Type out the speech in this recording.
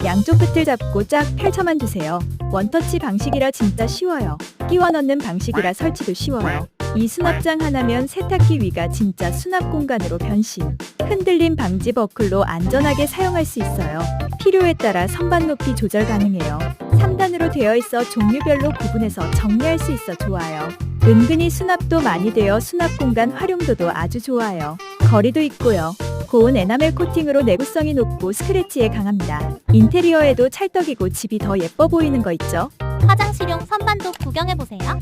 양쪽 끝을 잡고 쫙 펼쳐만 두세요. 원터치 방식이라 진짜 쉬워요. 끼워 넣는 방식이라 설치도 쉬워요. 이 수납장 하나면 세탁기 위가 진짜 수납 공간으로 변신. 흔들림 방지 버클로 안전하게 사용할 수 있어요. 필요에 따라 선반 높이 조절 가능해요. 3단으로 되어 있어 종류별로 구분해서 정리할 수 있어 좋아요. 은근히 수납도 많이 되어 수납 공간 활용도도 아주 좋아요. 거리도 있고요. 고운 에나멜 코팅으로 내구성이 높고 스크래치에 강합니다. 인테리어에도 찰떡이고 집이 더 예뻐 보이는 거 있죠? 화장실용 선반도 구경해보세요.